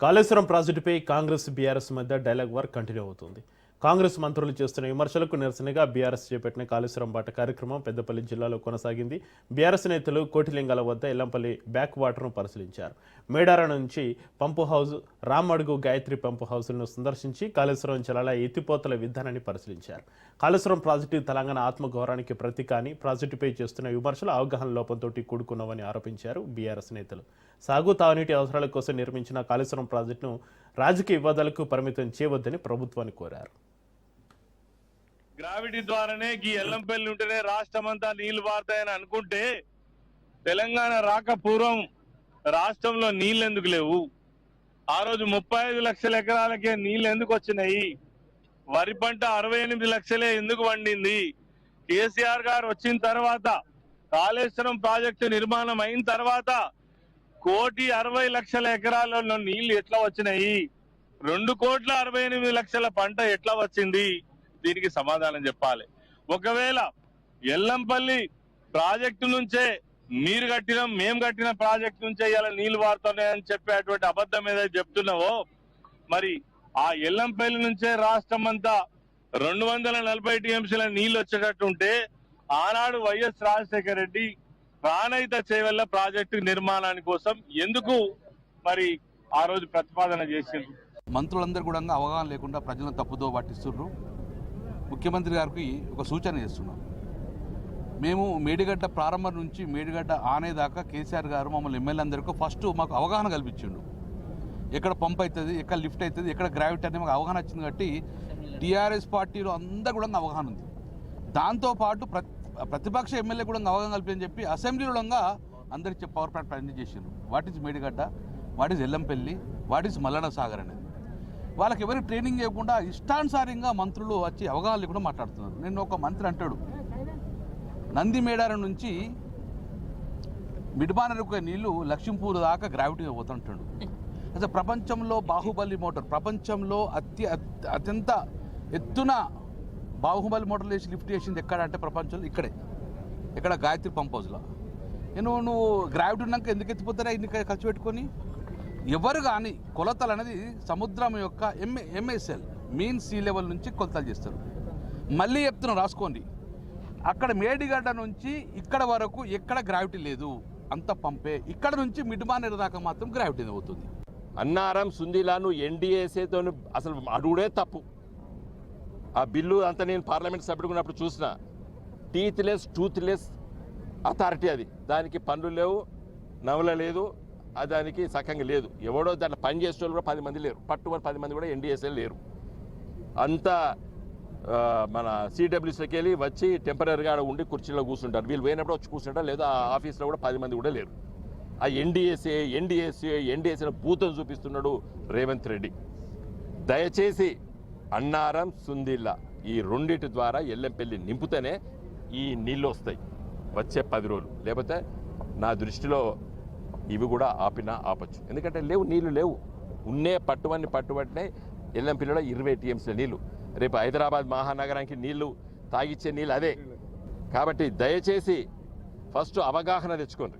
కాళేశ్వరం ప్రాజెక్టుపై కాంగ్రెస్ బీఆర్ఎస్ మధ్య dialogue war continue అవుతుంది. కాంగ్రెస్ మంత్రులు చేస్తున్న విమర్శలకు నిరసనగా బీఆర్ఎస్ చేపట్టిన కాళేశ్వరం బాట కార్యక్రమం పెద్దపల్లి జిల్లాలో కొనసాగింది. బీఆర్ఎస్ నేతలు కోటిలింగాల వద్ద ఎల్లంపల్లి బ్యాక్ వాటర్ను పరిశీలించారు. మేడార నుంచి పంపు హౌస్, రామడుగు గాయత్రి పంపు హౌస్లను సందర్శించి కాళేశ్వరం జలాల ఎత్తిపోతల విధానాన్ని పరిశీలించారు. కాళేశ్వరం ప్రాజెక్టు తెలంగాణ ఆత్మగౌరవానికి ప్రతీక అని, ప్రాజెక్టుపై చేస్తున్న విమర్శలు అవగాహన లోపంతో కూడుకున్నవని ఆరోపించారు బీఆర్ఎస్ నేతలు. సాగు తాగునీటి అవసరాల కోసం నిర్మించిన కాళేశ్వరం ప్రాజెక్టును రాజకీయ వివాదాలకు పరిమితం చేయవద్దని ప్రభుత్వాన్ని కోరారు. గ్రావిటీ ద్వారానే ఈ ఎల్లంపల్లి ఉంటేనే రాష్ట్రమంతా నీళ్లు పారుతాయని అనుకుంటే తెలంగాణ రాక పూర్వం రాష్ట్రంలో నీళ్లు ఎందుకు లేవు? ఆ రోజు 35 లక్షల ఎకరాలకే నీళ్లు ఎందుకు వచ్చినాయి? వరి పంట 68 లక్షలే ఎందుకు వండింది? కేసీఆర్ గారు వచ్చిన తర్వాత, కాళేశ్వరం ప్రాజెక్టు నిర్మాణం అయిన తర్వాత 1,60,00,000 ఎకరాలలో నీళ్లు ఎట్లా వచ్చినాయి? 2,68,00,000 పంట ఎట్లా వచ్చింది? దీనికి సమాధానం చెప్పాలి. ఒకవేళ ఎల్లంపల్లి ప్రాజెక్టు నుంచే మీరు కట్టినాం, మేము కట్టిన ప్రాజెక్టు నుంచే ఇలా నీళ్లు వారుతున్నాయని చెప్పేటువంటి అబద్ధం ఏదైతే చెప్తున్నావో, మరి ఆ ఎల్లంపల్లి నుంచే రాష్ట్రం అంతా 240 టీఎంసీల నీళ్లు వచ్చేటట్టుంటే ఆనాడు వైఎస్ రాజశేఖర రెడ్డి ప్రాణహిత చేవెళ్ల ప్రాజెక్టు నిర్మాణాని కోసం ఎందుకు మరి ఆ రోజు ప్రతిపాదన చేసిండ్రు? మంత్రులందరూ కూడా అవగాహన లేకుండా ప్రజలను తప్పుదో పట్టిస్తున్నారు. ముఖ్యమంత్రి గారికి ఒక సూచన చేస్తున్నాం. మేము మేడిగడ్డ ప్రారంభం నుంచి మేడిగడ్డ ఆనేదాకా కేసీఆర్ గారు మమ్మల్ని ఎమ్మెల్యే అందరికీ ఫస్ట్ మాకు అవగాహన కల్పించిండు. ఎక్కడ పంప్ అవుతుంది, ఎక్కడ లిఫ్ట్ అవుతుంది, ఎక్కడ గ్రావిటీ అనేది మాకు అవగాహన వచ్చింది. కాబట్టి టీఆర్ఎస్ పార్టీలో అందరూ కూడా అవగాహన ఉంది. దాంతోపాటు ప్రతిపక్ష ఎమ్మెల్యే కూడా అవగాహన కల్పించని చెప్పి అసెంబ్లీలో అందరికి పవర్ ప్లాంట్ ప్రజెంట్ చేసిండ్రు. What is Medigadda, what is Yellampalli, what is Mallanna Sagar అనేది. వాళ్ళకి ఎవరికి ట్రైనింగ్ చేయకుండా ఇష్టానుసారంగా మంత్రులు వచ్చి అవగాహన లేకుండా మాట్లాడుతున్నారు. నేను ఒక మంత్రి అంటాడు, నంది మేడారం నుంచి మిడ్బానరుకు నీళ్లు లక్ష్మీపూర్ దాకా గ్రావిటీగా పోతుంటాడు. అసలు ప్రపంచంలో బాహుబలి మోటార్, ప్రపంచంలో అత్యంత ఎత్తున బాహుబలి మోటార్లు వేసి లిఫ్ట్ చేసింది ఎక్కడ అంటే ప్రపంచంలో ఇక్కడే, ఇక్కడ గాయత్రి పంప్ హౌస్లో. నువ్వు గ్రావిటీ ఉన్నాక ఎందుకు ఎత్తిపోతారా ఇన్ని ఖర్చు పెట్టుకొని? ఎవరు కానీ కొలతలు అనేది సముద్రం యొక్క ఎంఎస్ఎల్ మీన్ సీ లెవెల్ నుంచి కొలతలు చేస్తారు. మళ్ళీ చెప్తున్నాం, రాసుకోండి. అక్కడ మేడిగడ్డ నుంచి ఇక్కడ వరకు ఎక్కడ గ్రావిటీ లేదు, అంత పంపే. ఇక్కడ నుంచి మిడ్మానేర్ దాకా మాత్రం గ్రావిటీ అవుతుంది. అన్నారం సుందిలాను ఎన్డీఏసీతో అసలు అడుగుడే తప్పు. ఆ బిల్లు అంతా నేను పార్లమెంట్ సభ్యుడు ఉన్నప్పుడు చూసిన. టీత్లెస్ టూత్లెస్ అథారిటీ అది. దానికి పనులు లేవు, నవల లేదు, దానికి సకంగా లేదు. ఎవడో దాంట్లో పని చేసే వాళ్ళు కూడా 10 మంది లేరు, పట్టుబడి 10 మంది కూడా ఎన్డీఎస్ఏ లేరు. అంతా మన సిడబ్ల్యూసీకి వెళ్ళి వచ్చి టెంపరీగా ఉండి కుర్చీలో కూర్చుంటారు. వీళ్ళు పోయినప్పుడు వచ్చి కూర్చుంటారు, లేదా ఆ ఆఫీస్లో కూడా 10 మంది కూడా లేరు. ఆ ఎన్డీఎస్ఏ భూతం చూపిస్తున్నాడు రేవంత్ రెడ్డి. దయచేసి అన్నారం సుందిల్లా ఈ రెండింటి ద్వారా ఎల్లంపల్లి నింపుతేనే ఈ నీళ్ళు వస్తాయి వచ్చే 10 రోజులు. లేకపోతే నా దృష్టిలో ఇవి కూడా ఆపచ్చు. ఎందుకంటే నీళ్లు లేవు. ఉన్నే పట్టుబట్టినే ఎల్లంపల్లిలో 20 టీఎంసీల నీళ్లు. రేపు హైదరాబాద్ మహానగరానికి నీళ్లు తాగిచ్చే నీళ్ళు అదే. కాబట్టి దయచేసి ఫస్ట్ అవగాహన తెచ్చుకోండి.